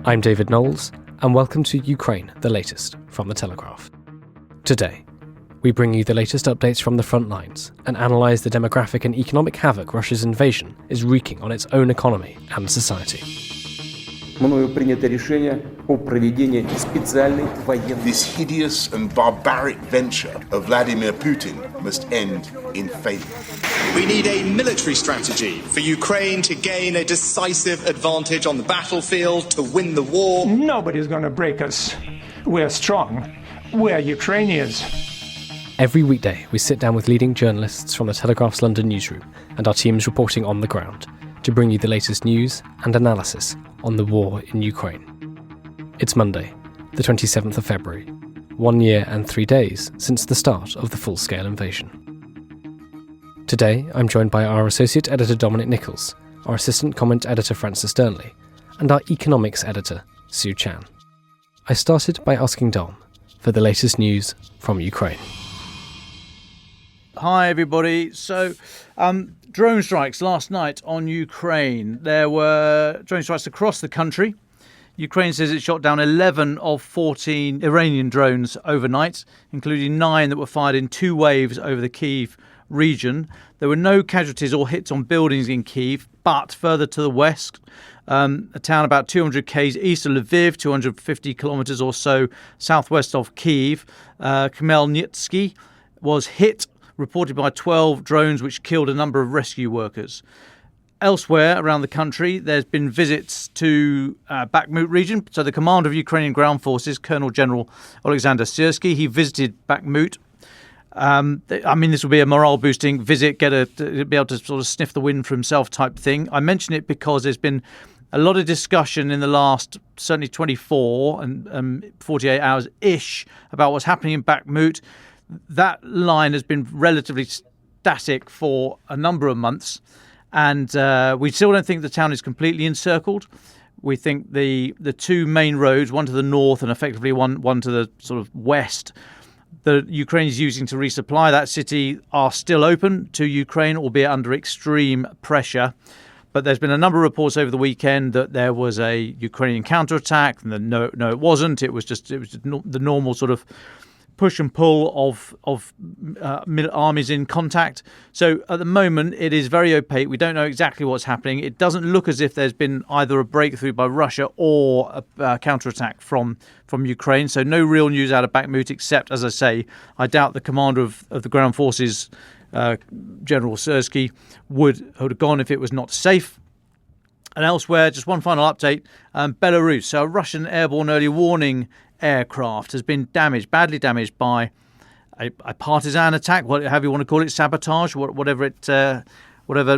I'm David Knowles, and welcome to Ukraine, the latest from The Telegraph. Today, we bring you the latest updates from the front lines and analyse the demographic and economic havoc Russia's invasion is wreaking on its own economy and society. This hideous and barbaric venture of Vladimir Putin must end in failure. We need a military strategy for Ukraine to gain a decisive advantage on the battlefield, to win the war. Nobody's going to break us. We're strong. We're Ukrainians. Every weekday, we sit down with leading journalists from the Telegraph's London newsroom and our teams reporting on the ground to bring you the latest news and analysis on the war in Ukraine. It's Monday, the 27th of February, 1 year and 3 days since the start of the full-scale invasion. Today, I'm joined by our associate editor Dominic Nichols, our assistant comment editor Francis Durnley, and our economics editor Sue Chan. I started by asking Dom for the latest news from Ukraine. Hi everybody. So, drone strikes last night on Ukraine. There were drone strikes across the country. Ukraine says it shot down 11 of 14 Iranian drones overnight, including 9 that were fired in 2 waves over the Kyiv region. There were no casualties or hits on buildings in Kyiv, but further to the west, a town about 200 k's east of Lviv, 250 kilometres or so southwest of Kyiv, Khmelnytsky, was hit, reported by 12 drones, which killed a number of rescue workers. Elsewhere around the country, there's been visits to Bakhmut region. So the commander of Ukrainian ground forces, Colonel General Alexander Syrsky, he visited Bakhmut. This will be a morale-boosting visit, be able to sort of sniff the wind for himself type thing. I mention it because there's been a lot of discussion in the last, certainly 24 and 48 hours-ish about what's happening in Bakhmut. That line has been relatively static for a number of months, and we still don't think the town is completely encircled. We think the 2 main roads, one to the north and effectively one to the sort of west, that Ukraine is using to resupply that city, are still open to Ukraine, albeit under extreme pressure. But there's been a number of reports over the weekend that there was a Ukrainian counterattack, and no, it wasn't. It was the normal sort of push and pull of armies in contact. So at the moment, it is very opaque. We don't know exactly what's happening. It doesn't look as if there's been either a breakthrough by Russia or a counterattack from Ukraine. So no real news out of Bakhmut, except, as I say, I doubt the commander of the ground forces, General Syrsky, would have gone if it was not safe. And elsewhere, just one final update, Belarus. So a Russian airborne early warning aircraft has been badly damaged by a partisan attack, whatever you want to call it, sabotage, whatever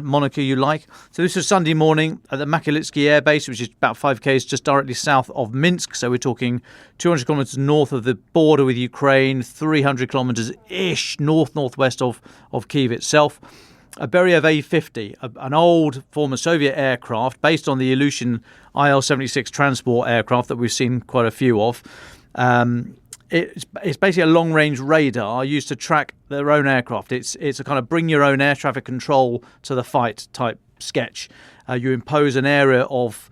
moniker you like. So this was Sunday morning at the Makielitsky Air Base, which is about 5 k's just directly south of Minsk. So we're talking 200 kilometres north of the border with Ukraine, 300 kilometres-ish northwest of Kyiv itself. A Beriev A-50, an old former Soviet aircraft based on the Ilyushin IL-76 transport aircraft that we've seen quite a few of. It's basically a long-range radar used to track their own aircraft. It's a kind of bring your own air traffic control to the fight type sketch. You impose an area of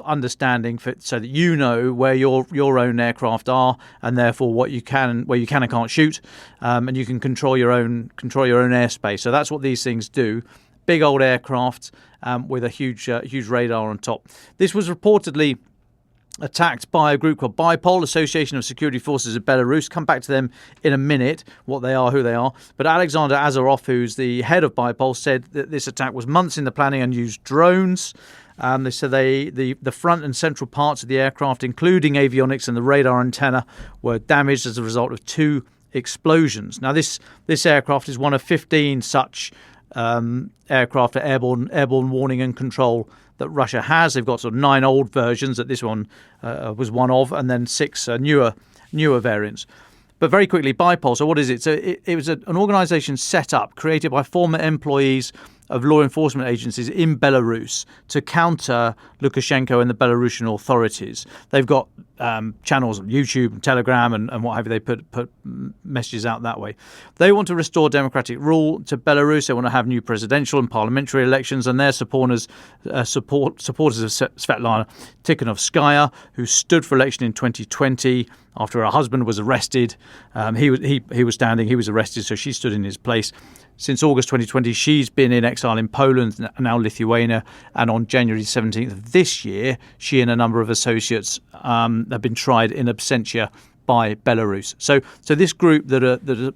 understanding so that you know where your own aircraft are, and therefore where you can and can't shoot, and you can control your own airspace. So that's what these things do. Big old aircraft with a huge radar on top. This was reportedly attacked by a group called BIPOL, Association of Security Forces of Belarus. Come back to them in a minute, what they are, who they are. But Alexander Azarov, who's the head of BIPOL, said that this attack was months in the planning and used drones. They said the front and central parts of the aircraft, including avionics and the radar antenna, were damaged as a result of 2 explosions. Now, this aircraft is one of 15 such aircraft for airborne warning and control that Russia has. They've got sort of 9 old versions that this one was one of, and then 6 newer variants. But very quickly, BIPOL. So what is it? So it was an organisation set up, created by former employees of law enforcement agencies in Belarus to counter Lukashenko and the Belarusian authorities. They've got channels on YouTube and Telegram and what have you. They put messages out that way. They want to restore democratic rule to Belarus. They want to have new presidential and parliamentary elections, and their supporters of Svetlana Tikhanovskaya, who stood for election in 2020 after her husband was arrested. He was arrested, so she stood in his place. Since August 2020, she's been in exile in Poland, now Lithuania, and on January 17th of this year, she and a number of associates have been tried in absentia by Belarus. So this group that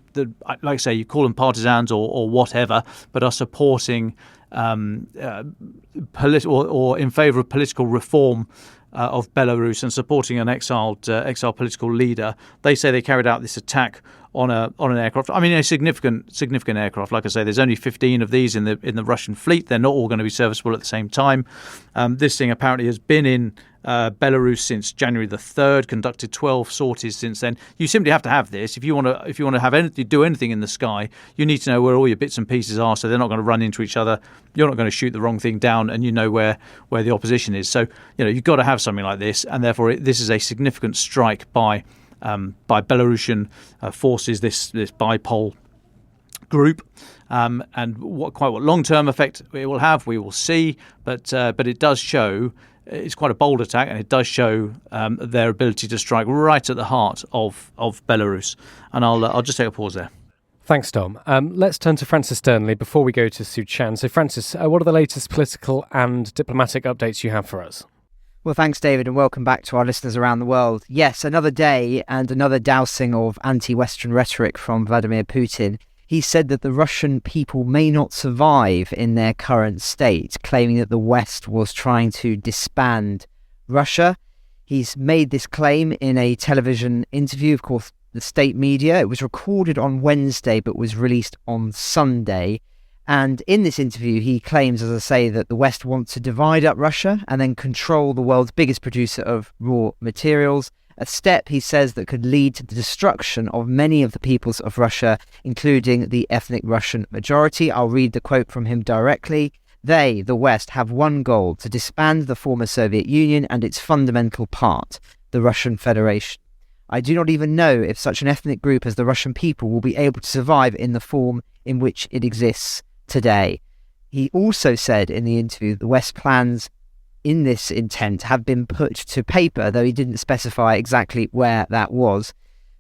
like I say, you call them partisans or whatever, but are supporting or in favour of political reform of Belarus and supporting an exiled political leader. They say they carried out this attack on an aircraft. I mean, a significant aircraft. Like I say, there's only 15 of these in the Russian fleet. They're not all going to be serviceable at the same time. This thing apparently has been in Belarus since January the 3rd. Conducted 12 sorties since then. You simply have to have this if you want to do anything in the sky. You need to know where all your bits and pieces are, so they're not going to run into each other. You're not going to shoot the wrong thing down, and you know where the opposition is. So you've got to have something like this, and therefore this is a significant strike by Belarusian forces, this bipol group, and what long-term effect it will have, we will see. But it does show it's quite a bold attack, and it does show their ability to strike right at the heart of Belarus. And I'll just take a pause there. Thanks, Dom. Let's turn to Francis Sternley before we go to Suchan. So, Francis, what are the latest political and diplomatic updates you have for us? Well, thanks, David, and welcome back to our listeners around the world. Yes, another day and another dousing of anti-Western rhetoric from Vladimir Putin. He said that the Russian people may not survive in their current state, claiming that the West was trying to disband Russia. He's made this claim in a television interview, of course, the state media. It was recorded on Wednesday, but was released on Sunday. And in this interview, he claims, as I say, that the West wants to divide up Russia and then control the world's biggest producer of raw materials. A step, he says, that could lead to the destruction of many of the peoples of Russia, including the ethnic Russian majority. I'll read the quote from him directly. They, the West, have one goal: to disband the former Soviet Union and its fundamental part, the Russian Federation. I do not even know if such an ethnic group as the Russian people will be able to survive in the form in which it exists today. He also said in the interview the West plans in this intent have been put to paper, though he didn't specify exactly where that was.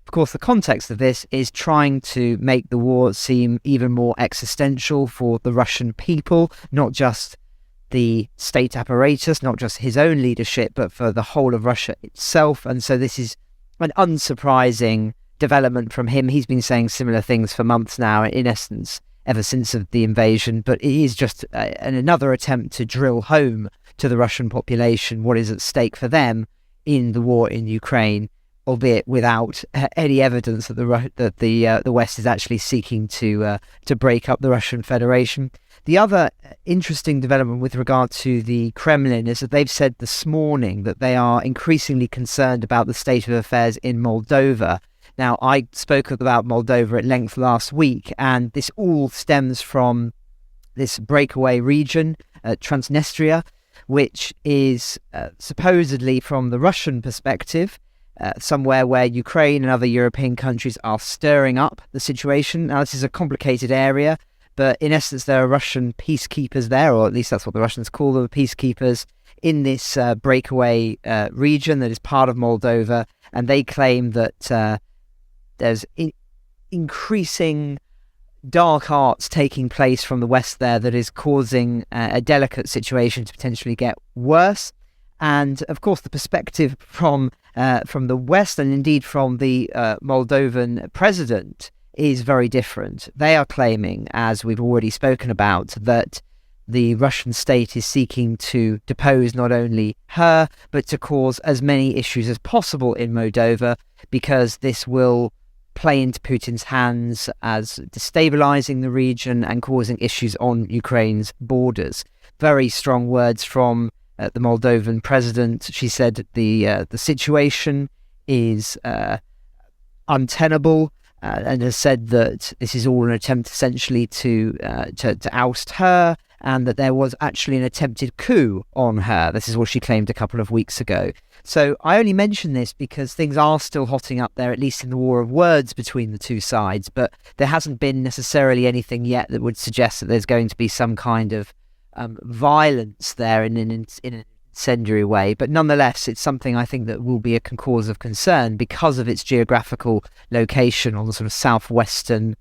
Of course, the context of this is trying to make the war seem even more existential for the Russian people, not just the state apparatus, not just his own leadership, but for the whole of Russia itself. And so this is an unsurprising development from him. He's been saying similar things for months now, in essence, ever since of the invasion, but it is just another attempt to drill home to the Russian population what is at stake for them in the war in Ukraine, albeit without any evidence that the West is actually seeking to break up the Russian Federation. The other interesting development with regard to the Kremlin is that they've said this morning that they are increasingly concerned about the state of affairs in Moldova. Now, I spoke about Moldova at length last week, and this all stems from this breakaway region, Transnistria, which is supposedly, from the Russian perspective, somewhere where Ukraine and other European countries are stirring up the situation. Now, this is a complicated area, but in essence, there are Russian peacekeepers there, or at least that's what the Russians call them, peacekeepers, in this breakaway region that is part of Moldova, and they claim that there's increasing dark arts taking place from the West there that is causing a delicate situation to potentially get worse. And of course, the perspective from the West, and indeed from the Moldovan president, is very different. They are claiming, as we've already spoken about, that the Russian state is seeking to depose not only her, but to cause as many issues as possible in Moldova, because this will play into Putin's hands as destabilizing the region and causing issues on Ukraine's borders. Very strong words from the Moldovan president. She said the situation is untenable, and has said that this is all an attempt essentially to oust her and that there was actually an attempted coup on her. This is what she claimed a couple of weeks ago. So I only mention this because things are still hotting up there, at least in the war of words between the two sides, but there hasn't been necessarily anything yet that would suggest that there's going to be some kind of violence there in an incendiary way. But nonetheless, it's something I think that will be a cause of concern because of its geographical location on the sort of southwestern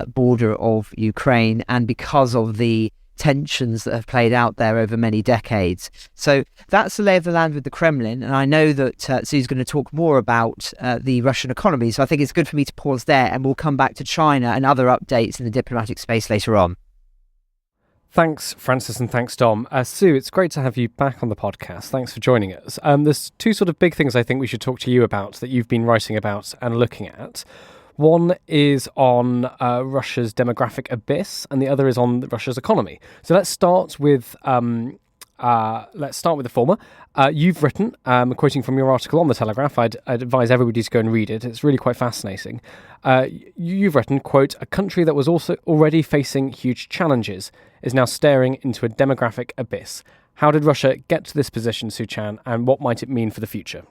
border of Ukraine, and because of the tensions that have played out there over many decades. So that's the lay of the land with the Kremlin, and I know that Sue's going to talk more about the Russian economy, so I think it's good for me to pause there, and we'll come back to China and other updates in the diplomatic space later on. Thanks, Francis, and thanks, Dom. Sue, it's great to have you back on the podcast. Thanks for joining us. There's two sort of big things I think we should talk to you about that you've been writing about and looking at. One is on Russia's demographic abyss, and the other is on Russia's economy. So let's start with the former. You've written, quoting from your article on The Telegraph, I'd advise everybody to go and read it. It's really quite fascinating. You've written, quote, "A country that was also already facing huge challenges is now staring into a demographic abyss. How did Russia get to this position, Su-Chan, and what might it mean for the future?"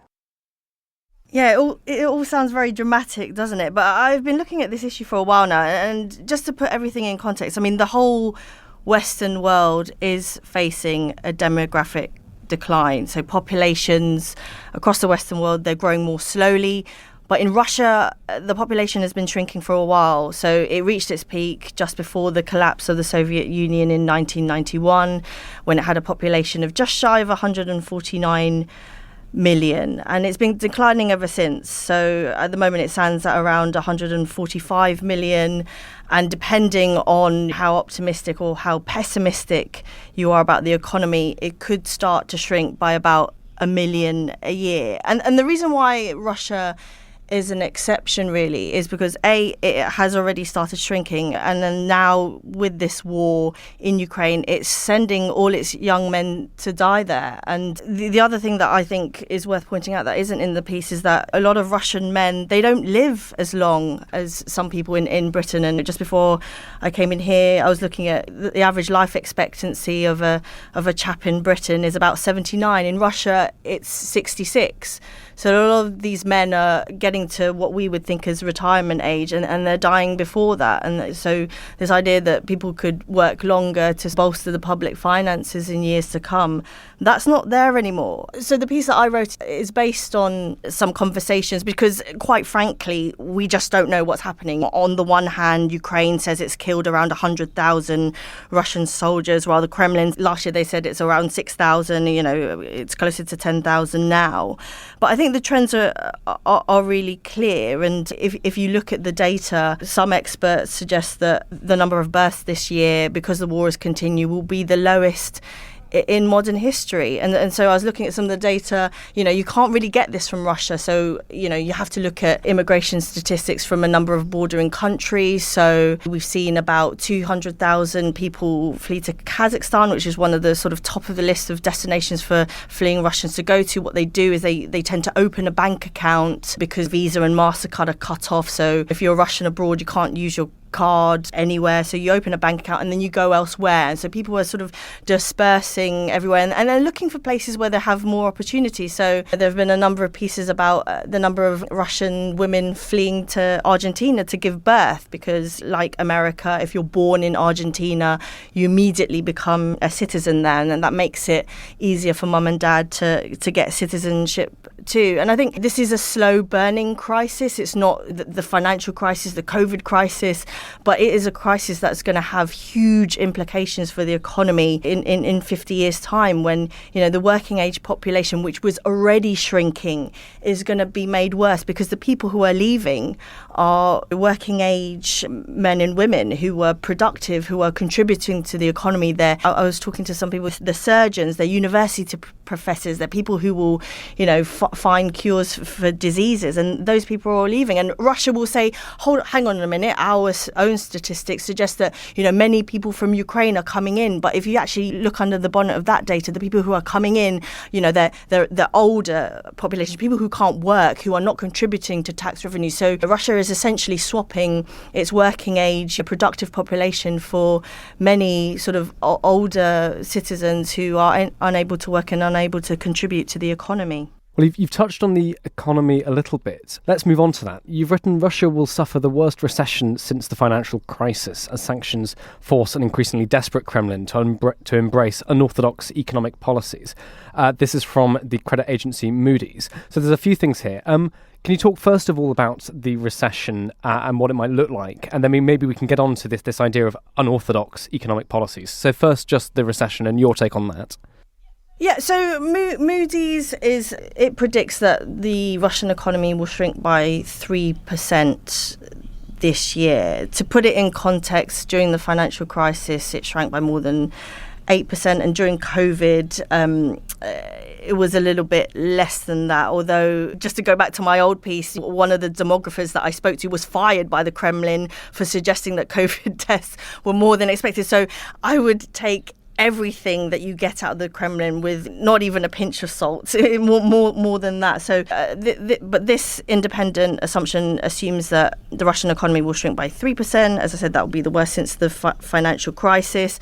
Yeah, it all sounds very dramatic, doesn't it? But I've been looking at this issue for a while now, and just to put everything in context, I mean, the whole Western world is facing a demographic decline. So populations across the Western world, they're growing more slowly. But in Russia, the population has been shrinking for a while. So it reached its peak just before the collapse of the Soviet Union in 1991, when it had a population of just shy of 149 million, and it's been declining ever since. So at the moment it stands at around 145 million, and depending on how optimistic or how pessimistic you are about the economy, it could start to shrink by about 1 million a year. And the reason why Russia is an exception really is because it has already started shrinking, and then now with this war in Ukraine, it's sending all its young men to die there. And the other thing that I think is worth pointing out that isn't in the piece is that a lot of Russian men, they don't live as long as some people in Britain. And just before I came in here, I was looking at the average life expectancy of a chap in Britain is about 79. In Russia, it's 66. So a lot of these men are getting to what we would think as retirement age, and they're dying before that. And so this idea that people could work longer to bolster the public finances in years to come, that's not there anymore. So the piece that I wrote is based on some conversations because, quite frankly, we just don't know what's happening. On the one hand, Ukraine says it's killed around 100,000 Russian soldiers, while the Kremlin, last year they said it's around 6,000, it's closer to 10,000 now. But I think the trends are really clear, and if you look at the data, some experts suggest that the number of births this year, because the war has continued, will be the lowest in modern history. And so I was looking at some of the data. You can't really get this from Russia, so you have to look at immigration statistics from a number of bordering countries. So we've seen about 200,000 people flee to Kazakhstan, which is one of the sort of top of the list of destinations for fleeing Russians to go to. What they do is they tend to open a bank account because Visa and MasterCard are cut off. So if you're a Russian abroad, you can't use your card anywhere, so you open a bank account and then you go elsewhere. And so people are sort of dispersing everywhere, and they're looking for places where they have more opportunity. So there have been a number of pieces about the number of Russian women fleeing to Argentina to give birth, because like America, if you're born in Argentina, you immediately become a citizen there, and that makes it easier for mum and dad to get citizenship too. And I think this is a slow burning crisis. It's not the financial crisis, the COVID crisis, but it is a crisis that's going to have huge implications for the economy in 50 years' time, when the working age population, which was already shrinking, is going to be made worse, because the people who are leaving are working age men and women who were productive, who are contributing to the economy there. I was talking to some people, the surgeons, they're university professors, they're people who will, find cures for diseases, and those people are all leaving. And Russia will say, hang on a minute, our own statistics suggest that, many people from Ukraine are coming in. But if you actually look under the bonnet of that data, the people who are coming in, they're older population, people who can't work, who are not contributing to tax revenue. So Russia is essentially swapping its working age, productive population for many sort of older citizens who are unable to work and unable to contribute to the economy. Well, you've touched on the economy a little bit. Let's move on to that. You've written Russia will suffer the worst recession since the financial crisis as sanctions force an increasingly desperate Kremlin to embrace unorthodox economic policies. This is from the credit agency Moody's. So there's a few things here. Can you talk first of all about the recession and what it might look like? And then maybe we can get on to this idea of unorthodox economic policies. So first, just the recession and your take on that. Yeah, so Moody's predicts that the Russian economy will shrink by 3% this year. To put it in context, during the financial crisis, it shrank by more than 8%, and during COVID, it was a little bit less than that. Although, just to go back to my old piece, one of the demographers that I spoke to was fired by the Kremlin for suggesting that COVID tests were more than expected. So I would take everything that you get out of the Kremlin with not even a pinch of salt, more than that. So, but this independent assumption assumes that the Russian economy will shrink by 3%. As I said, that will be the worst since the financial crisis.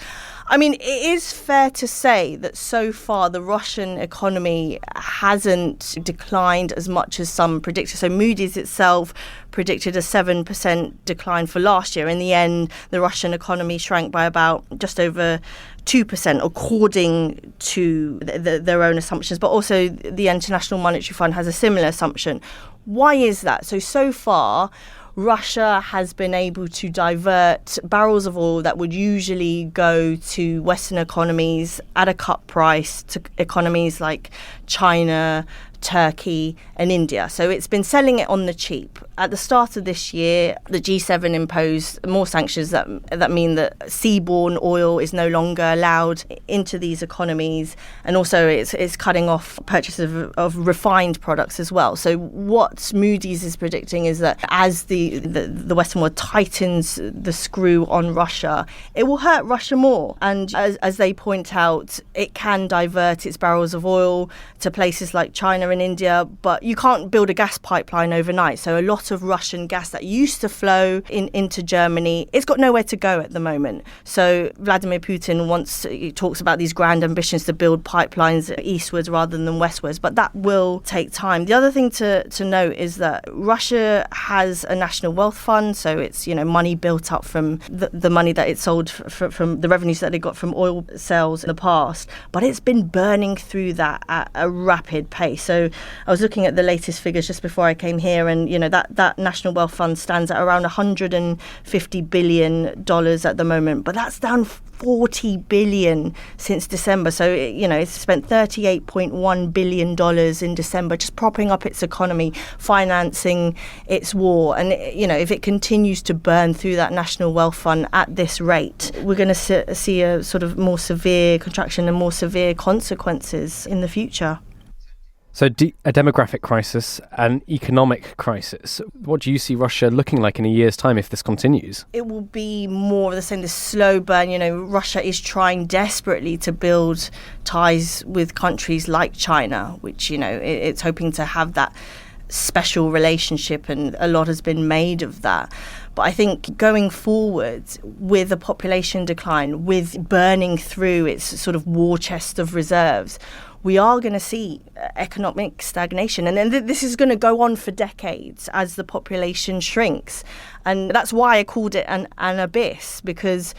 I mean, it is fair to say that so far the Russian economy hasn't declined as much as some predicted. So Moody's itself predicted a 7% decline for last year. In the end, the Russian economy shrank by about just over 2%, according to their own assumptions. But also the International Monetary Fund has a similar assumption. Why is that? So far, Russia has been able to divert barrels of oil that would usually go to Western economies at a cut price to economies like China, Turkey and India. So it's been selling it on the cheap. At the start of this year, the G7 imposed more sanctions that mean that seaborne oil is no longer allowed into these economies, and also it's cutting off purchases of refined products as well. So what Moody's is predicting is that as the Western world tightens the screw on Russia, it will hurt Russia more. And as they point out, it can divert its barrels of oil to places like China and India, but you can't build a gas pipeline overnight. So a lot of Russian gas that used to flow into Germany, it's got nowhere to go at the moment. So Vladimir Putin he talks about these grand ambitions to build pipelines eastwards rather than westwards, but that will take time. The other thing to note is that Russia has a national wealth fund, so it's money built up from the money that it sold from the revenues that it got from oil sales in the past, but it's been burning through that at a rapid pace. So I was looking at the latest figures just before I came here, and that national wealth fund stands at around $150 billion at the moment, but that's down 40 billion since December. So it's spent $38.1 billion in December just propping up its economy, financing its war. And if it continues to burn through that national wealth fund at this rate, we're going to see a sort of more severe contraction and more severe consequences in the future. So a demographic crisis, an economic crisis. What do you see Russia looking like in a year's time if this continues? It will be more of the same, this slow burn. Russia is trying desperately to build ties with countries like China, which, it's hoping to have that special relationship, and a lot has been made of that. But I think going forward, with a population decline, with burning through its sort of war chest of reserves, we are going to see economic stagnation. And then this is going to go on for decades as the population shrinks. And that's why I called it an abyss, because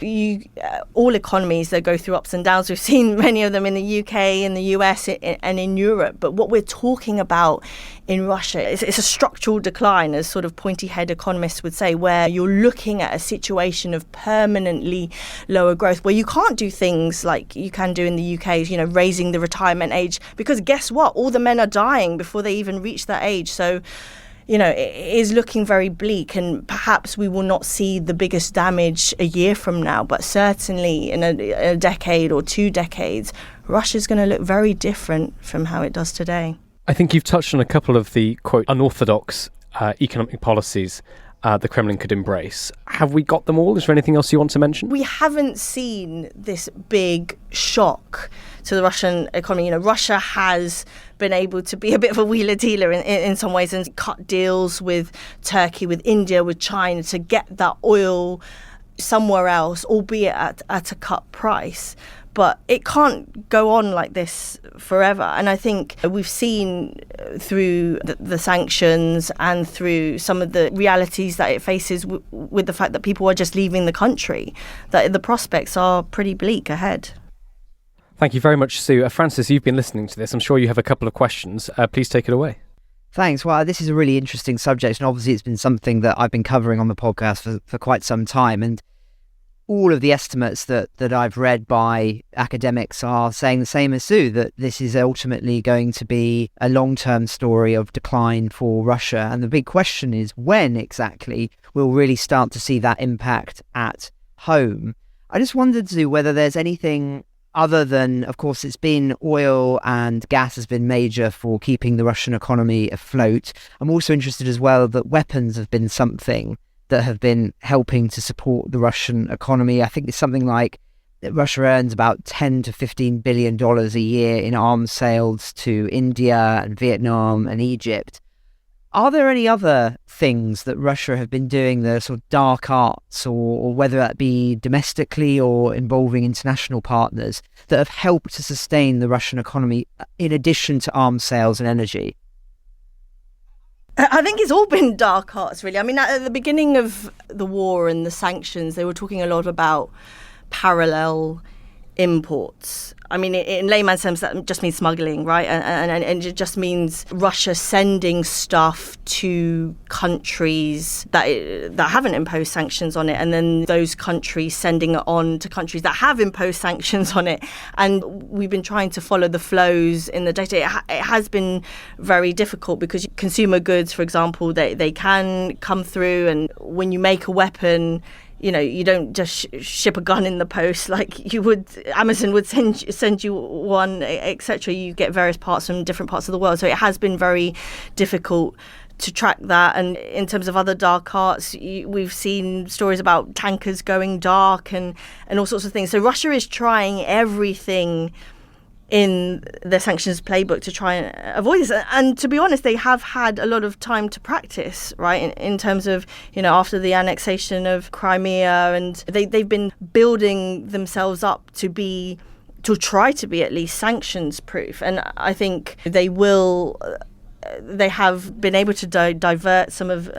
all economies, they go through ups and downs. We've seen many of them in the UK, in the US and in Europe. But what we're talking about in Russia, it's a structural decline, as sort of pointy-head economists would say, where you're looking at a situation of permanently lower growth, where you can't do things like you can do in the UK, raising the retirement age, because guess what? All the men are dying before they even reach that age. So is looking very bleak, and perhaps we will not see the biggest damage a year from now, but certainly in a decade or 2 decades, Russia's going to look very different from how it does today. I think you've touched on a couple of the, quote, unorthodox economic policies the Kremlin could embrace. Have we got them all? Is there anything else you want to mention? We haven't seen this big shock to the Russian economy. Russia has been able to be a bit of a wheeler-dealer in some ways and cut deals with Turkey, with India, with China to get that oil somewhere else, albeit at a cut price. But it can't go on like this forever. And I think we've seen through the sanctions and through some of the realities that it faces with the fact that people are just leaving the country, that the prospects are pretty bleak ahead. Thank you very much, Sue. Francis, you've been listening to this. I'm sure you have a couple of questions. Please take it away. Thanks. Well, this is a really interesting subject, and obviously it's been something that I've been covering on the podcast for quite some time. And all of the estimates that I've read by academics are saying the same as Sue, that this is ultimately going to be a long-term story of decline for Russia. And the big question is when exactly we'll really start to see that impact at home. I just wondered, Sue, whether there's anything other than, of course, it's been oil and gas has been major for keeping the Russian economy afloat. I'm also interested as well that weapons have been something that have been helping to support the Russian economy. I think it's something like Russia earns about $10 to $15 billion a year in arms sales to India and Vietnam and Egypt. Are there any other things that Russia have been doing, the sort of dark arts, or whether that be domestically or involving international partners, that have helped to sustain the Russian economy in addition to arms sales and energy? I think it's all been dark arts, really. I mean, at the beginning of the war and the sanctions, they were talking a lot about parallel imports. I mean, in layman's terms, that just means smuggling, right? And it just means Russia sending stuff to countries that haven't imposed sanctions on it, and then those countries sending it on to countries that have imposed sanctions on it. And we've been trying to follow the flows in the data. It has been very difficult because consumer goods, for example, they can come through, and when you make a weapon, you don't just ship a gun in the post like you would. Amazon would send you one, etc. You get various parts from different parts of the world. So it has been very difficult to track that. And in terms of other dark arts, we've seen stories about tankers going dark and all sorts of things. So Russia is trying everything in the sanctions playbook to try and avoid this. And to be honest, they have had a lot of time to practice, right, in terms of, after the annexation of Crimea, and they've been building themselves up to try to be at least sanctions proof. And I think they have been able to divert some of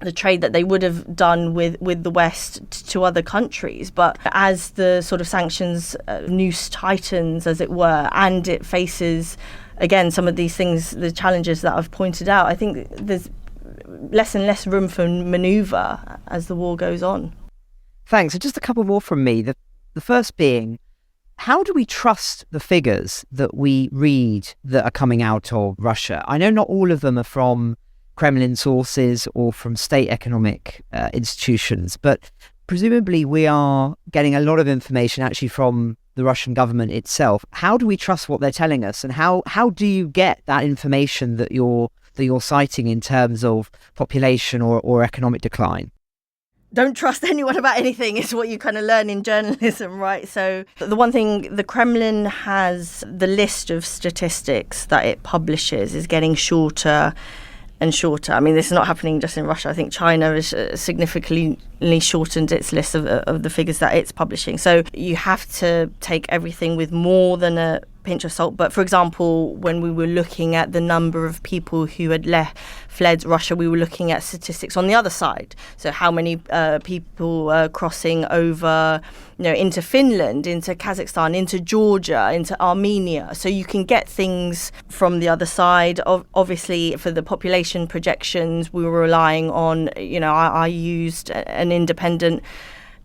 the trade that they would have done with the West to other countries. But as the sort of sanctions noose tightens, as it were, and it faces, again, some of these things, the challenges that I've pointed out, I think there's less and less room for manoeuvre as the war goes on. Thanks. And just a couple more from me. The first being, how do we trust the figures that we read that are coming out of Russia? I know not all of them are from Kremlin sources or from state economic institutions, but presumably we are getting a lot of information actually from the Russian government itself. How do we trust what they're telling us, and how do you get that information that you're citing in terms of population or economic decline? Don't trust anyone about anything is what you kind of learn in journalism, right? So the one thing, the Kremlin has the list of statistics that it publishes is getting shorter and shorter. I mean, this is not happening just in Russia. I think China has significantly shortened its list of the figures that it's publishing. So you have to take everything with more than a pinch of salt. But for example, when we were looking at the number of people who had fled Russia, we were looking at statistics on the other side. So how many people crossing over, into Finland, into Kazakhstan, into Georgia, into Armenia. So you can get things from the other side. Obviously, for the population projections, we were relying on, I used an independent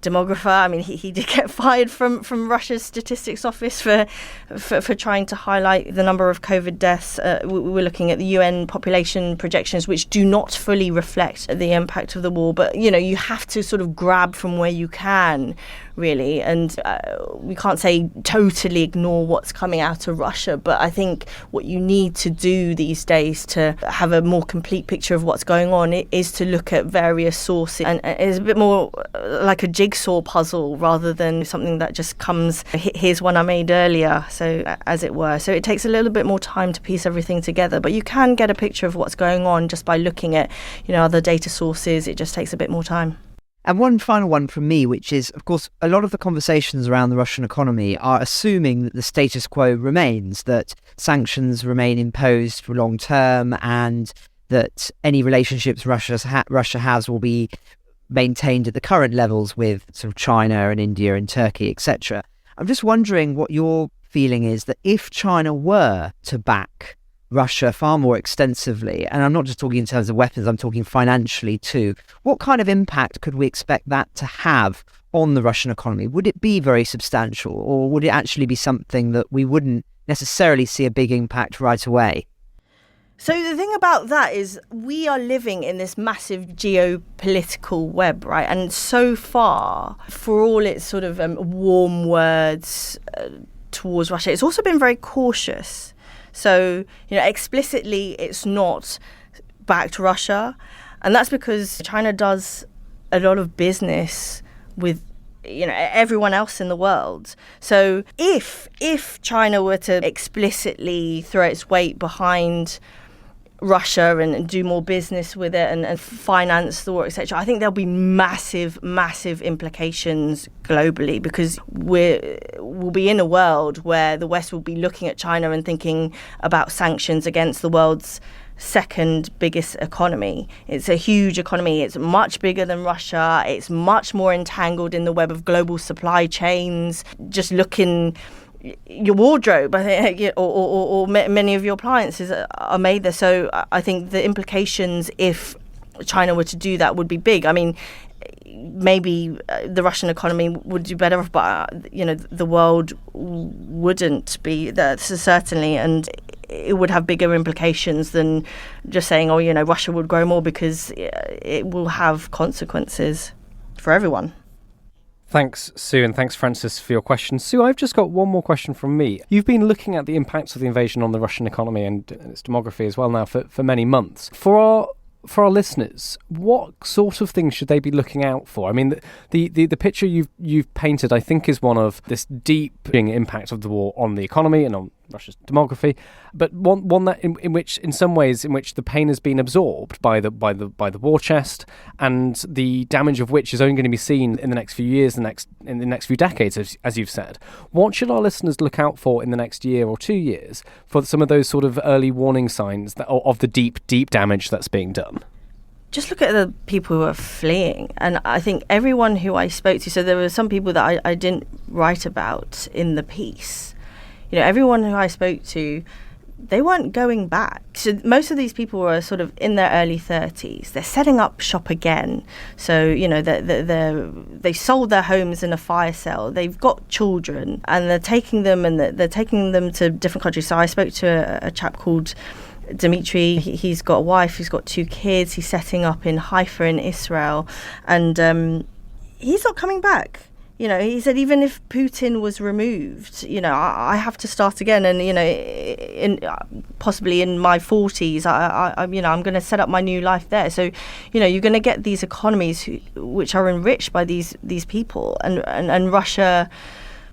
demographer. I mean, he did get fired from Russia's statistics office for trying to highlight the number of COVID deaths. We're looking at the UN population projections, which do not fully reflect the impact of the war. But, you have to sort of grab from where you can, really. And we can't say totally ignore what's coming out of Russia. But I think what you need to do these days to have a more complete picture of what's going on is to look at various sources. And it's a bit more like a jigsaw puzzle rather than something that just comes, here's one I made earlier, so as it were. So it takes a little bit more time to piece everything together, but you can get a picture of what's going on just by looking at, other data sources. It just takes a bit more time. And one final one from me, which is, of course, a lot of the conversations around the Russian economy are assuming that the status quo remains, that sanctions remain imposed for long term, and that any relationships Russia has will be maintained at the current levels with sort of China and India and Turkey, etc. I'm just wondering what your feeling is that if China were to back Russia far more extensively, and I'm not just talking in terms of weapons, I'm talking financially too, what kind of impact could we expect that to have on the Russian economy? Would it be very substantial, or would it actually be something that we wouldn't necessarily see a big impact right away? So the thing about that is we are living in this massive geopolitical web, right? And so far, for all its sort of warm words towards Russia, it's also been very cautious. So, explicitly, it's not backed Russia. And that's because China does a lot of business with everyone else in the world. So if China were to explicitly throw its weight behind Russia and do more business with it and finance the war, etc., I think there'll be massive implications globally, because we'll be in a world where the West will be looking at China and thinking about sanctions against the world's second biggest economy. It's a huge economy. It's much bigger than Russia. It's much more entangled in the web of global supply chains. Just looking your wardrobe, I think, or many of your appliances are made there. So I think the implications, if China were to do that, would be big. I mean, maybe the Russian economy would do better, but the world wouldn't be. That's certainly, and it would have bigger implications than just saying, Russia would grow more, because it will have consequences for everyone. Thanks, Sue, and thanks, Francis, for your question. Sue, I've just got one more question from me. You've been looking at the impacts of the invasion on the Russian economy and its demography as well now for many months. For our listeners, what sort of things should they be looking out for? I mean, the picture you've painted, I think, is one of this deep impact of the war on the economy and on Russia's demography, but one that in which the pain has been absorbed by the war chest, and the damage of which is only going to be seen in the next few years, in the next few decades, as you've said. What should our listeners look out for in the next year or 2 years for some of those sort of early warning signs of the deep damage that's being done? Just look at the people who are fleeing. And I think everyone who I spoke to, so there were some people that I didn't write about in the piece. Everyone who I spoke to, they weren't going back. So most of these people were sort of in their early 30s. They're setting up shop again. So, they sold their homes in a fire sale. They've got children, and they're taking them to different countries. So I spoke to a chap called Dimitri. He's got a wife, he's got 2 kids. He's setting up in Haifa in Israel, and he's not coming back. He said, even if Putin was removed, I have to start again. And, possibly in my 40s, I'm going to set up my new life there. So, you're going to get these economies which are enriched by these people, and Russia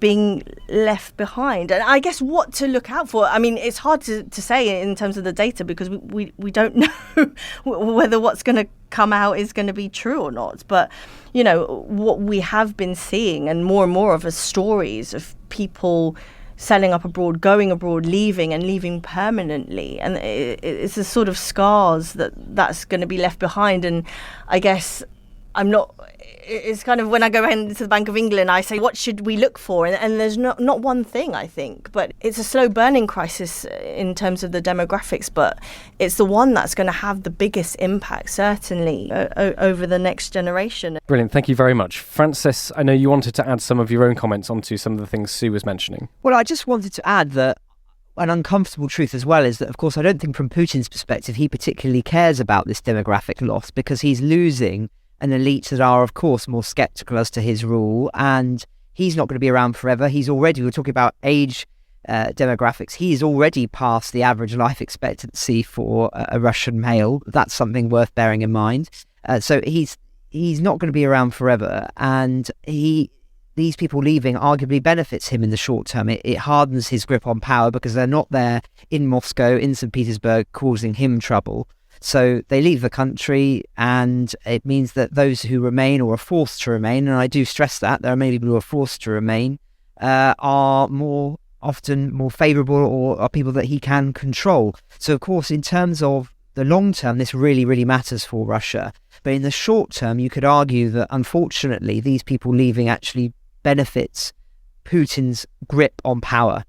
being left behind. And I guess what to look out for, I mean, it's hard to say in terms of the data, because we don't know whether what's going to come out is going to be true or not. But, what we have been seeing, and more of, are stories of people selling up abroad, going abroad, leaving permanently. And it's the sort of scars that's going to be left behind. And I guess I'm not. It's kind of when I go into the Bank of England, I say, what should we look for? And there's not one thing, I think, but it's a slow burning crisis in terms of the demographics, but it's the one that's going to have the biggest impact, certainly, over the next generation. Brilliant. Thank you very much. Francis, I know you wanted to add some of your own comments onto some of the things Sue was mentioning. Well, I just wanted to add that an uncomfortable truth as well is that, of course, I don't think from Putin's perspective he particularly cares about this demographic loss, because he's losing an elite that are, of course, more sceptical as to his rule, and he's not going to be around forever. We were talking about age demographics. He's already past the average life expectancy for a Russian male. That's something worth bearing in mind. So he's not going to be around forever, and these people leaving arguably benefits him in the short term. It hardens his grip on power because they're not there in Moscow, in St. Petersburg, causing him trouble. So they leave the country, and it means that those who remain or are forced to remain, and I do stress that, there are many people who are forced to remain, are more often more favourable or are people that he can control. So, of course, in terms of the long term, this really, really matters for Russia. But in the short term, you could argue that, unfortunately, these people leaving actually benefits Putin's grip on power.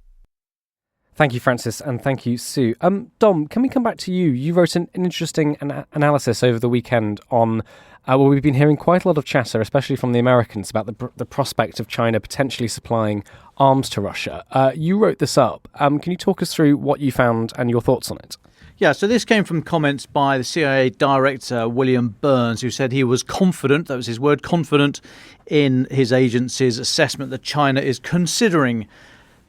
Thank you, Francis, and thank you, Sue. Dom, can we come back to you? You wrote an interesting analysis over the weekend on, we've been hearing quite a lot of chatter, especially from the Americans, about the prospect of China potentially supplying arms to Russia. You wrote this up. Can you talk us through what you found and your thoughts on it? Yeah, so this came from comments by the CIA director, William Burns, who said he was confident, that was his word, confident in his agency's assessment that China is considering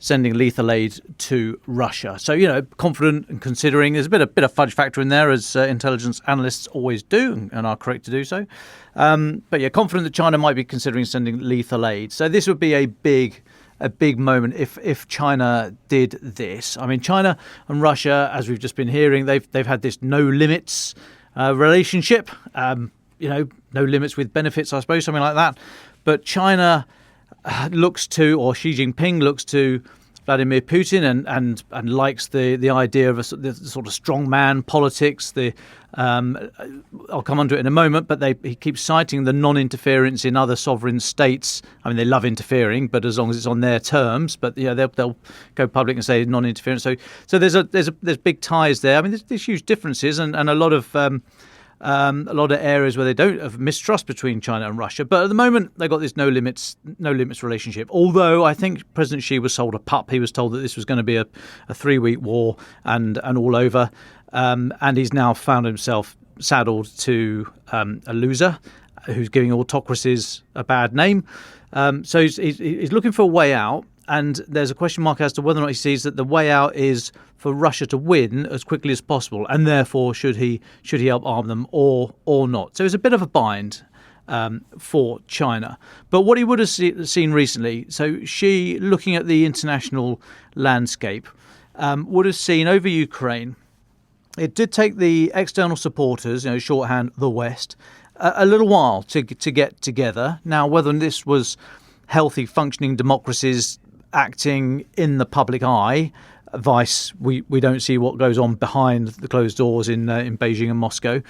sending lethal aid to Russia. So, confident and considering. There's a bit of fudge factor in there, as intelligence analysts always do, and are correct to do so. But yeah, confident that China might be considering sending lethal aid. So this would be a big moment if China did this. I mean, China and Russia, as we've just been hearing, they've had this no limits relationship. No limits with benefits, I suppose, something like that. But China looks to, or Xi Jinping looks to Vladimir Putin and likes the idea of the sort of strongman politics. I'll come onto it in a moment, but he keeps citing the non-interference in other sovereign states. I mean, they love interfering, but as long as it's on their terms. But they'll go public and say non-interference. So there's big ties there. I mean, there's huge differences and a lot of areas where they don't have mistrust between China and Russia. But at the moment, they've got this no limits relationship. Although I think President Xi was sold a pup. He was told that this was going to be a 3-week war and all over. And he's now found himself saddled to a loser who's giving autocracies a bad name. So he's looking for a way out. And there's a question mark as to whether or not he sees that the way out is for Russia to win as quickly as possible, and therefore should he help arm them or not. So it's a bit of a bind for China. But what he would have seen recently, so Xi, looking at the international landscape, would have seen over Ukraine, it did take the external supporters, shorthand the West, a little while to get together. Now, whether this was healthy, functioning democracies acting in the public eye, vice we don't see what goes on behind the closed doors in Beijing and Moscow,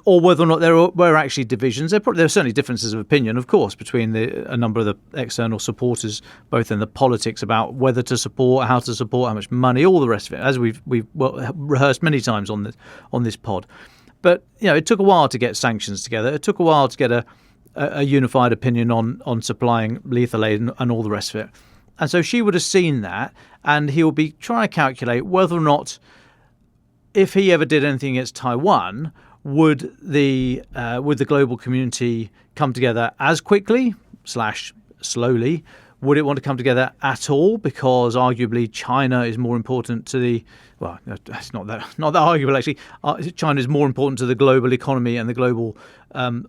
or whether or not there were actually divisions. There are certainly differences of opinion, of course, between a number of the external supporters, both in the politics about whether to support, how to support, how much money, all the rest of it, as we've rehearsed many times on this pod. But it took a while to get sanctions together. It took a while to get a unified opinion on supplying lethal aid and all the rest of it. And so Xi would have seen that, and he'll be trying to calculate whether or not, if he ever did anything against Taiwan, would the global community come together as quickly / slowly? Would it want to come together at all? Because arguably China is more important to the, well, it's not that arguable actually. China is more important to the global economy and the global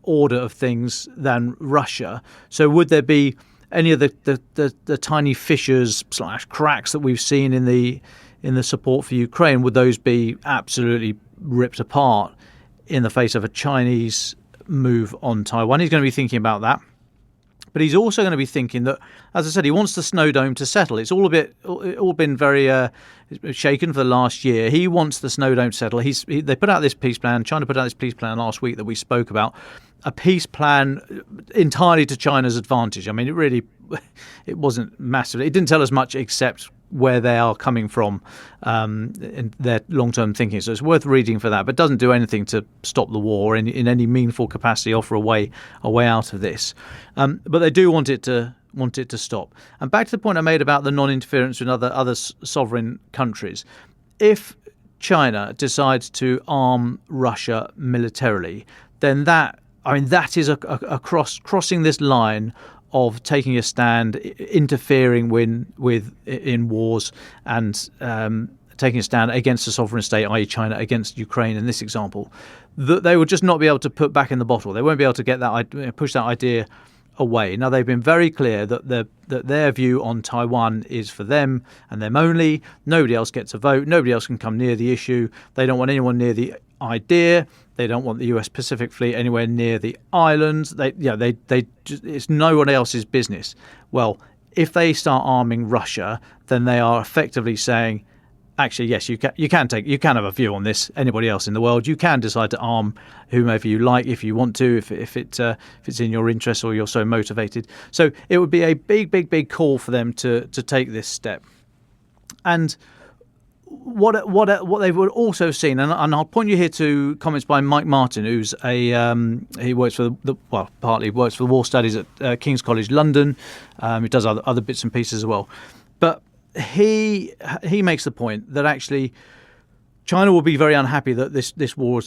order of things than Russia. So would there be any of the tiny fissures / cracks that we've seen in the support for Ukraine? Would those be absolutely ripped apart in the face of a Chinese move on Taiwan? He's going to be thinking about that. But he's also going to be thinking that, as I said, he wants the snow dome to settle. It's all been very shaken for the last year. He wants the snow dome to settle. They put out this peace plan. China put out this peace plan last week that we spoke about. A peace plan entirely to China's advantage. I mean, it wasn't massive. It didn't tell us much except where they are coming from in their long-term thinking. So it's worth reading for that, but doesn't do anything to stop the war in any meaningful capacity, offer a way out of this. But they do want it to stop. And back to the point I made about the non-interference with other sovereign countries. If China decides to arm Russia militarily, then that is a crossing this line of taking a stand, interfering in wars, and taking a stand against a sovereign state, i.e. China, against Ukraine in this example, that they will just not be able to put back in the bottle. They won't be able to get that, push that idea away. Now, they've been very clear that their view on Taiwan is for them and them only. Nobody else gets a vote. Nobody else can come near the issue. They don't want anyone near the idea. They don't want the US Pacific Fleet anywhere near the islands. It's no one else's business. Well, if they start arming Russia, then they are effectively saying, actually, yes, you can have a view on this. Anybody else in the world, you can decide to arm whomever you like if you want to, if it's in your interest or you're so motivated. So it would be a big call for them to take this step. And what they would also have seen, and I'll point you here to comments by Mike Martin, who's he works for partly works for the War Studies at King's College London. He does other bits and pieces as well, but he makes the point that actually China will be very unhappy that this war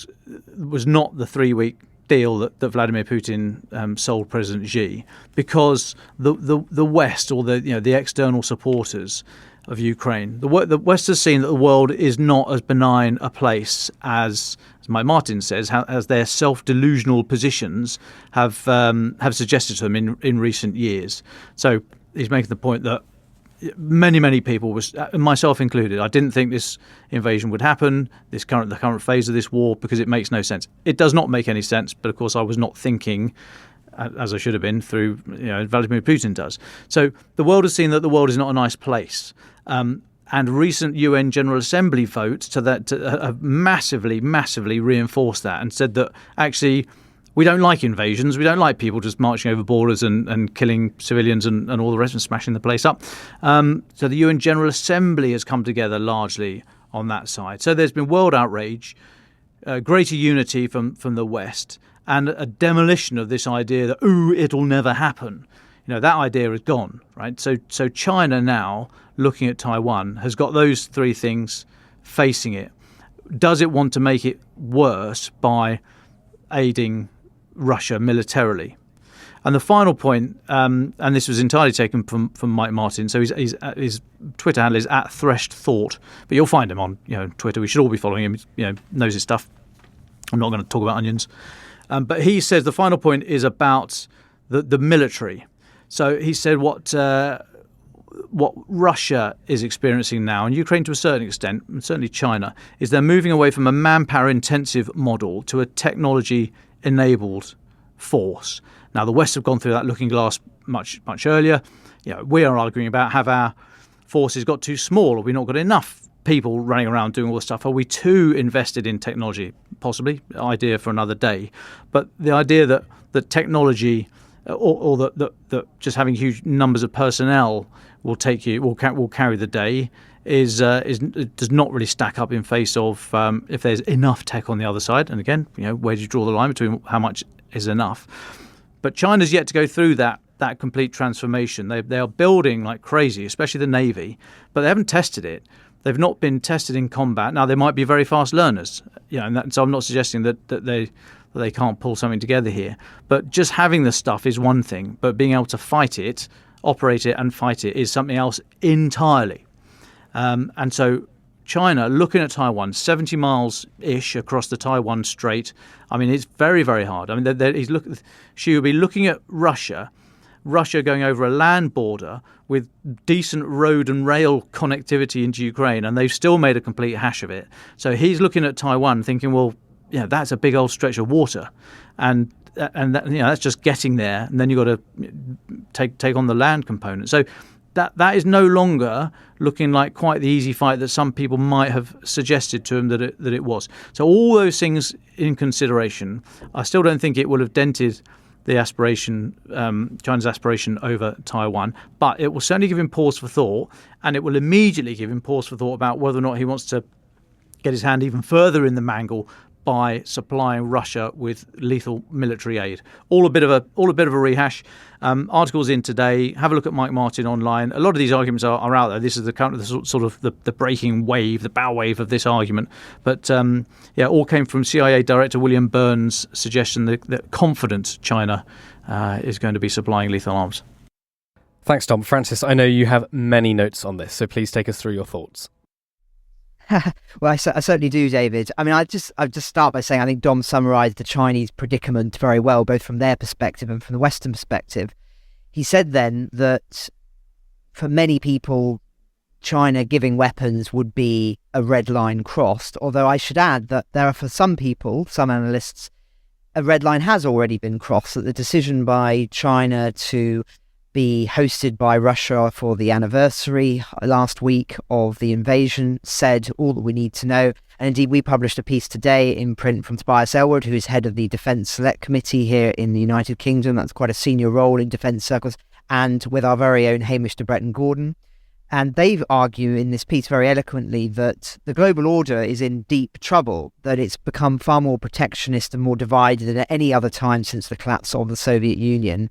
was not the 3-week deal that Vladimir Putin sold President Xi, because the West, or the external supporters of Ukraine, the West has seen that the world is not as benign a place as Mike Martin says, as their self-delusional positions have suggested to them in recent years. So he's making the point that many people, myself included, I didn't think this invasion would happen, the current phase of this war, because it makes no sense. It does not make any sense, but of course I was not thinking as I should have been through Vladimir Putin does. So the world has seen that the world is not a nice place. And recent UN General Assembly votes have massively reinforced that and said that actually we don't like invasions. We don't like people just marching over borders and killing civilians and all the rest and smashing the place up. So the UN General Assembly has come together largely on that side. So there's been world outrage, greater unity from the West, and a demolition of this idea that, it'll never happen. That idea is gone, right? So China now, looking at Taiwan, has got those three things facing it. Does it want to make it worse by aiding Russia militarily? And the final point, and this was entirely taken from Mike Martin, so his Twitter handle is @ThreshedThought, but you'll find him on Twitter. We should all be following him. Knows his stuff. I'm not going to talk about onions. But he says the final point is about the military. So he said what Russia is experiencing now, and Ukraine to a certain extent, and certainly China, is they're moving away from a manpower-intensive model to a technology-enabled force. Now, the West have gone through that looking glass much earlier. We are arguing about, have our forces got too small? Have we not got enough people running around doing all this stuff? Are we too invested in technology? Possibly, idea for another day. But the idea that technology or that just having huge numbers of personnel will carry the day does not really stack up in face of if there's enough tech on the other side. And again, where do you draw the line between how much is enough? But China's yet to go through that complete transformation. They are building like crazy, especially the Navy, but they haven't tested it. They've not been tested in combat. Now, they might be very fast learners, and so I'm not suggesting that they can't pull something together here. But just having the stuff is one thing, but being able to fight it, operate it and fight it is something else entirely. And so China, looking at Taiwan, 70 miles-ish across the Taiwan Strait, it's very, very hard. She will be looking at Russia going over a land border with decent road and rail connectivity into Ukraine, and they've still made a complete hash of it. So he's looking at Taiwan thinking, well, that's a big old stretch of water. And and that, that's just getting there, and then you've got to take on the land component. So that is no longer looking like quite the easy fight that some people might have suggested to him that it was. So all those things in consideration, I still don't think it will have dented the aspiration, China's aspiration over Taiwan, but it will certainly give him pause for thought, and it will immediately give him pause for thought about whether or not he wants to get his hand even further in the mangle by supplying Russia with lethal military aid. All a bit of a rehash. Articles in today. Have a look at Mike Martin online. A lot of these arguments are out there. This is the sort of the breaking wave, the bow wave of this argument. But all came from CIA Director William Burns' suggestion that confident China is going to be supplying lethal arms. Thanks, Dom. Francis, I know you have many notes on this, so please take us through your thoughts. Well, I certainly do, David. I mean, I'll just start by saying I think Dom summarised the Chinese predicament very well, both from their perspective and from the Western perspective. He said then that for many people, China giving weapons would be a red line crossed, although I should add that there are, for some people, some analysts, a red line has already been crossed, that the decision by China to be hosted by Russia for the anniversary last week of the invasion said all that we need to know. And indeed, we published a piece today in print from Tobias Elwood, who is head of the Defence Select Committee here in the United Kingdom. That's quite a senior role in defence circles, and with our very own Hamish de Bretton Gordon. And they argue in this piece very eloquently that the global order is in deep trouble, that it's become far more protectionist and more divided than at any other time since the collapse of the Soviet Union,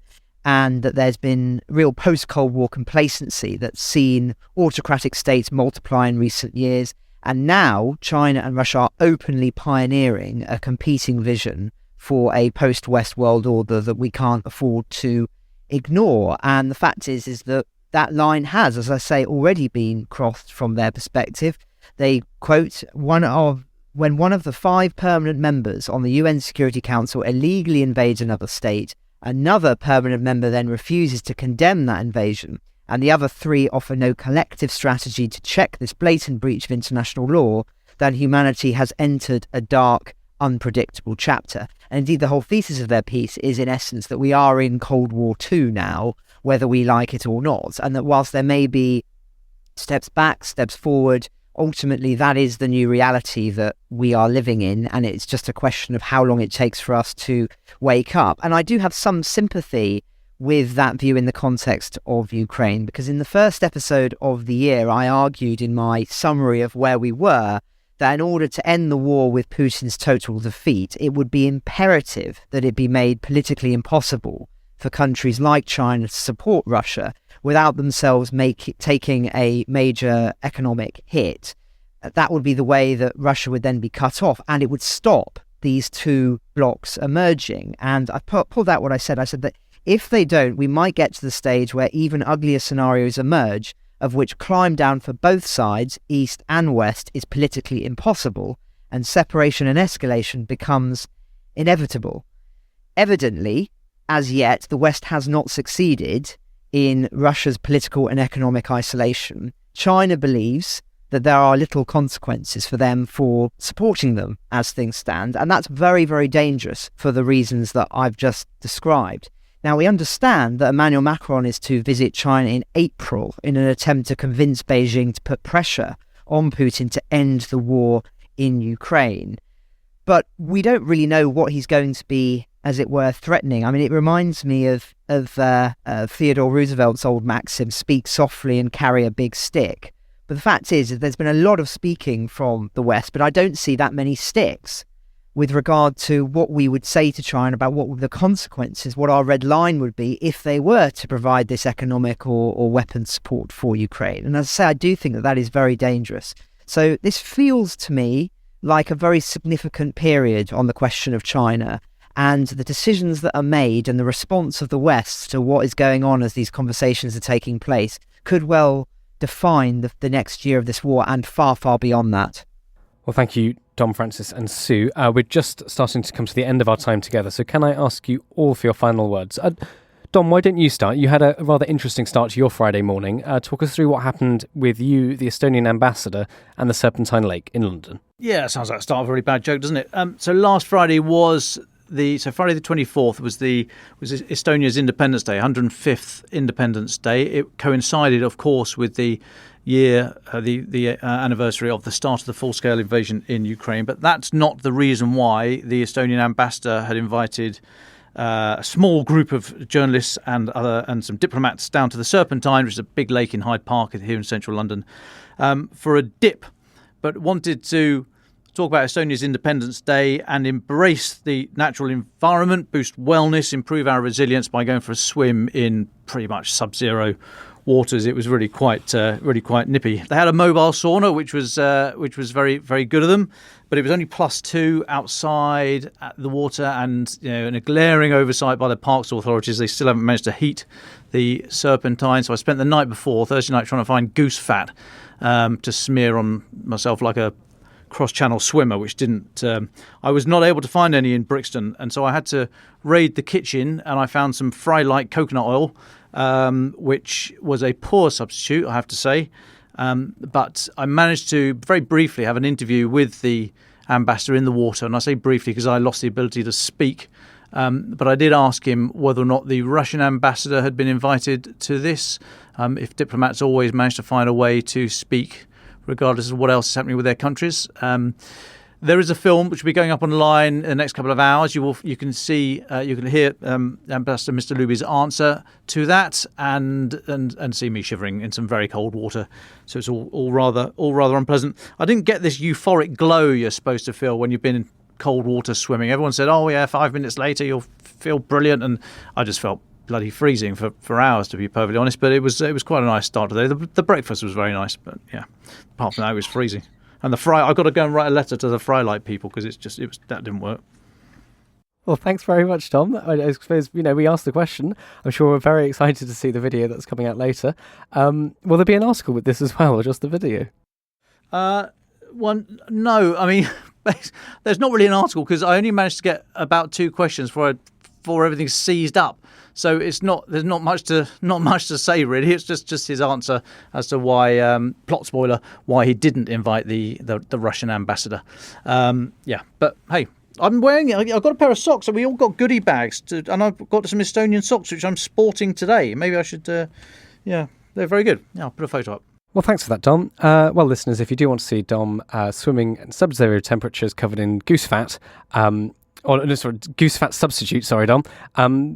and that there's been real post-Cold War complacency that's seen autocratic states multiply in recent years. And now China and Russia are openly pioneering a competing vision for a post-West world order that we can't afford to ignore. And the fact is that line has, as I say, already been crossed from their perspective. They quote, when one of the 5 permanent members on the UN Security Council illegally invades another state, another permanent member then refuses to condemn that invasion, and the other 3 offer no collective strategy to check this blatant breach of international law, then humanity has entered a dark, unpredictable chapter. And indeed, the whole thesis of their piece is, in essence, that we are in Cold War II now, whether we like it or not, and that whilst there may be steps back, steps forward, ultimately that is the new reality that we are living in, and it's just a question of how long it takes for us to wake up. And I do have some sympathy with that view in the context of Ukraine, because in the first episode of the year I argued in my summary of where we were that in order to end the war with Putin's total defeat, it would be imperative that it be made politically impossible for countries like China to support Russia without themselves taking a major economic hit. That would be the way that Russia would then be cut off, and it would stop these 2 blocks emerging. And I pulled out what I said. I said that if they don't, we might get to the stage where even uglier scenarios emerge, of which climb down for both sides, East and West, is politically impossible, and separation and escalation becomes inevitable. Evidently, as yet, the West has not succeeded in Russia's political and economic isolation. China believes that there are little consequences for them for supporting them as things stand, and that's very, very dangerous for the reasons that I've just described. Now, we understand that Emmanuel Macron is to visit China in April in an attempt to convince Beijing to put pressure on Putin to end the war in Ukraine. But we don't really know what he's going to be, as it were, threatening. I mean, it reminds me of Theodore Roosevelt's old maxim, speak softly and carry a big stick. But the fact is that there's been a lot of speaking from the West, but I don't see that many sticks with regard to what we would say to China about what the consequences, what our red line would be if they were to provide this economic or weapons support for Ukraine. And as I say, I do think that is very dangerous. So this feels to me like a very significant period on the question of China, and the decisions that are made and the response of the West to what is going on as these conversations are taking place could well define the next year of this war and far, far beyond that. Well, thank you, Dom, Francis and Sue. We're just starting to come to the end of our time together, so can I ask you all for your final words? Dom, why don't you start? You had a rather interesting start to your Friday morning. Talk us through what happened with you, the Estonian ambassador, and the Serpentine Lake in London. Yeah, sounds like the start of a really bad joke, doesn't it? So last Friday was Friday the 24th was Estonia's Independence Day, 105th Independence Day. It coincided, of course, with the anniversary of the start of the full-scale invasion in Ukraine. But that's not the reason why the Estonian ambassador had invited a small group of journalists and some diplomats down to the Serpentine, which is a big lake in Hyde Park here in central London, for a dip, but wanted to talk about Estonia's Independence Day and embrace the natural environment, boost wellness, improve our resilience by going for a swim in pretty much sub-zero waters. It was really quite nippy. They had a mobile sauna, which was very, very good of them, but it was only +2 outside at the water, and in a glaring oversight by the parks authorities, they still haven't managed to heat the Serpentine. So I spent the night before, Thursday night, trying to find goose fat to smear on myself like a cross-channel swimmer, which didn't. I was not able to find any in Brixton, and so I had to raid the kitchen, and I found some Fry-Light coconut oil, which was a poor substitute, I have to say. But I managed to very briefly have an interview with the ambassador in the water, and I say briefly because I lost the ability to speak. But I did ask him whether or not the Russian ambassador had been invited to this, if diplomats always manage to find a way to speak regardless of what else is happening with their countries. There is a film which will be going up online in the next couple of hours. You can hear Ambassador Mr. Luby's answer to that, and see me shivering in some very cold water. So it's all rather unpleasant. I didn't get this euphoric glow you're supposed to feel when you've been in cold water swimming. Everyone said, "Oh yeah, 5 minutes later you'll feel brilliant," and I just felt bloody freezing for hours, to be perfectly honest. But it was quite a nice start to the day. The breakfast was very nice, but yeah, apart from that, it was freezing. And I've got to go and write a letter to the Fry-Light people because that didn't work. Well, thanks very much, Tom. I suppose, we asked the question. I'm sure we're very excited to see the video that's coming out later. Will there be an article with this as well, or just the video? No. I mean, there's not really an article because I only managed to get about 2 questions before everything's seized up. So there's not much to say really. It's just his answer as to why, plot spoiler, why he didn't invite the Russian ambassador. But hey, I've got a pair of socks, and we all got goodie bags, and I've got some Estonian socks which I'm sporting today. Maybe I should, they're very good. Yeah, I'll put a photo up. Well, thanks for that, Dom. Well, listeners, if you do want to see Dom swimming in sub-zero temperatures covered in goose fat, goose fat substitute, sorry, Dom.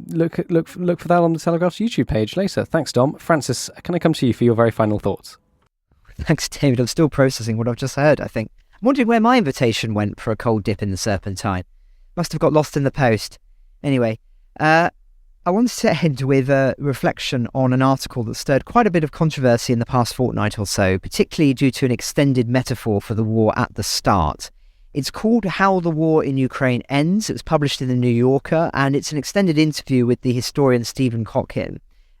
Look for that on the Telegraph's YouTube page later. Thanks, Dom. Francis, can I come to you for your very final thoughts? Thanks, David. I'm still processing what I've just heard, I think. I'm wondering where my invitation went for a cold dip in the Serpentine. Must have got lost in the post. Anyway, I wanted to end with a reflection on an article that stirred quite a bit of controversy in the past fortnight or so, particularly due to an extended metaphor for the war at the start. It's called How the War in Ukraine Ends. It was published in The New Yorker, and it's an extended interview with the historian Stephen Kotkin.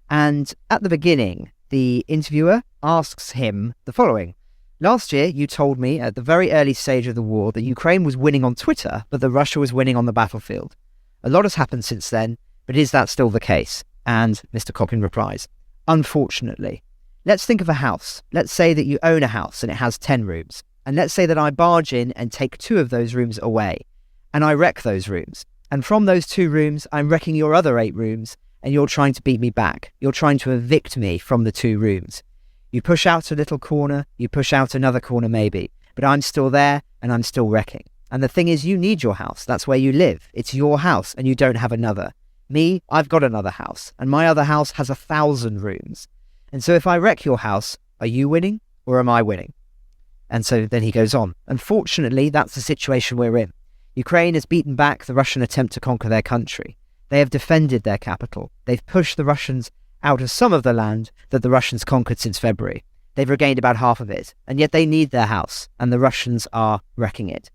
And at the beginning, the interviewer asks him the following. Last year, you told me at the very early stage of the war that Ukraine was winning on Twitter, but that Russia was winning on the battlefield. A lot has happened since then, but is that still the case? And Mr. Kotkin replies, unfortunately. Let's think of a house. Let's say that you own a house and it has 10 rooms. And let's say that I barge in and take 2 of those rooms away. And I wreck those rooms. And from those 2 rooms, I'm wrecking your other 8 rooms, and you're trying to beat me back. You're trying to evict me from the 2 rooms. You push out a little corner, you push out another corner maybe, but I'm still there and I'm still wrecking. And the thing is, you need your house. That's where you live. It's your house and you don't have another. Me, I've got another house, and my other house has 1,000 rooms. And so if I wreck your house, are you winning or am I winning? And so then he goes on. Unfortunately, that's the situation we're in. Ukraine has beaten back the Russian attempt to conquer their country. They have defended their capital. They've pushed the Russians out of some of the land that the Russians conquered since February. They've regained about half of it, and yet they need their house, and the Russians are wrecking it.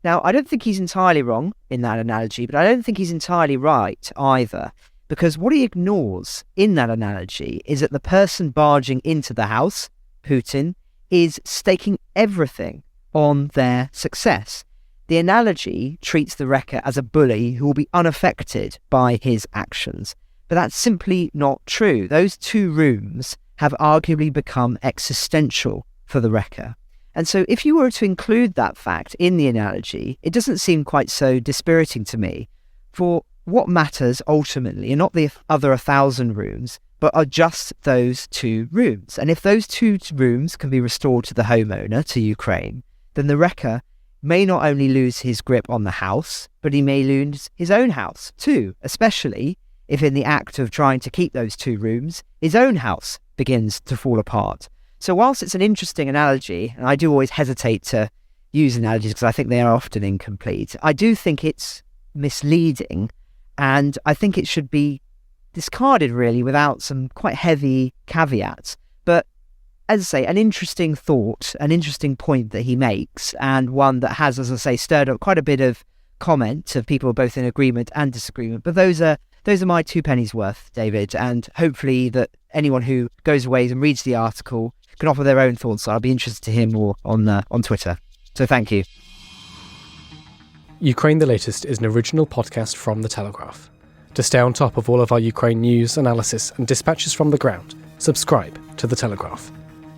Now, I don't think he's entirely wrong in that analogy, but I don't think he's entirely right either, because what he ignores in that analogy is that the person barging into the house, Putin, is staking everything on their success. The analogy treats the wrecker as a bully who will be unaffected by his actions. But that's simply not true. Those 2 rooms have arguably become existential for the wrecker. And so if you were to include that fact in the analogy, it doesn't seem quite so dispiriting to me. For what matters ultimately are not the other 1,000 rooms, but are just those 2 rooms. And if those 2 rooms can be restored to the homeowner, to Ukraine, then the wrecker may not only lose his grip on the house, but he may lose his own house too, especially if in the act of trying to keep those 2 rooms, his own house begins to fall apart. So whilst it's an interesting analogy, and I do always hesitate to use analogies because I think they are often incomplete, I do think it's misleading, and I think it should be discarded really without some quite heavy caveats. But as I say, an interesting thought, an interesting point that he makes, and one that has, as I say, stirred up quite a bit of comment of people both in agreement and disagreement. But those are my 2 pennies worth, David, and hopefully that anyone who goes away and reads the article can offer their own thoughts. I'll be interested to hear more on Twitter. So thank you. Ukraine the Latest is an original podcast from The Telegraph. To stay on top of all of our Ukraine news, analysis and dispatches from the ground, subscribe to The Telegraph.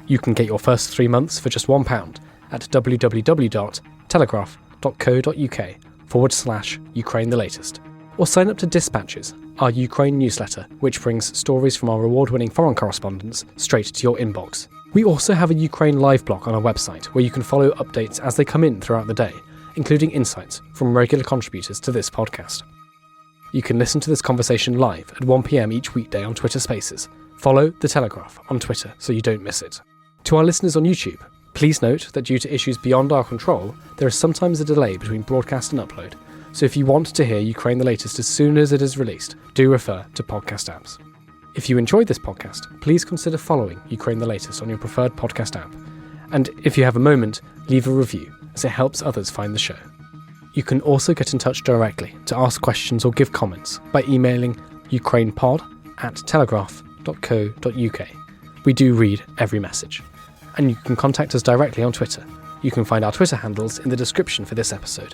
You can get your first 3 months for just £1 at www.telegraph.co.uk/Ukraine the Latest. Or sign up to Dispatches, our Ukraine newsletter, which brings stories from our award-winning foreign correspondents straight to your inbox. We also have a Ukraine live blog on our website where you can follow updates as they come in throughout the day, including insights from regular contributors to this podcast. You can listen to this conversation live at 1 p.m. each weekday on Twitter Spaces. Follow The Telegraph on Twitter so you don't miss it. To our listeners on YouTube, please note that due to issues beyond our control, there is sometimes a delay between broadcast and upload, so if you want to hear Ukraine the Latest as soon as it is released, do refer to podcast apps. If you enjoyed this podcast, please consider following Ukraine the Latest on your preferred podcast app. And if you have a moment, leave a review, as it helps others find the show. You can also get in touch directly to ask questions or give comments by emailing ukrainepod@telegraph.co.uk. We do read every message. And you can contact us directly on Twitter. You can find our Twitter handles in the description for this episode.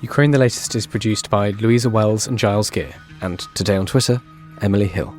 Ukraine the Latest is produced by Louisa Wells and Giles Gear, and today on Twitter, Emily Hill.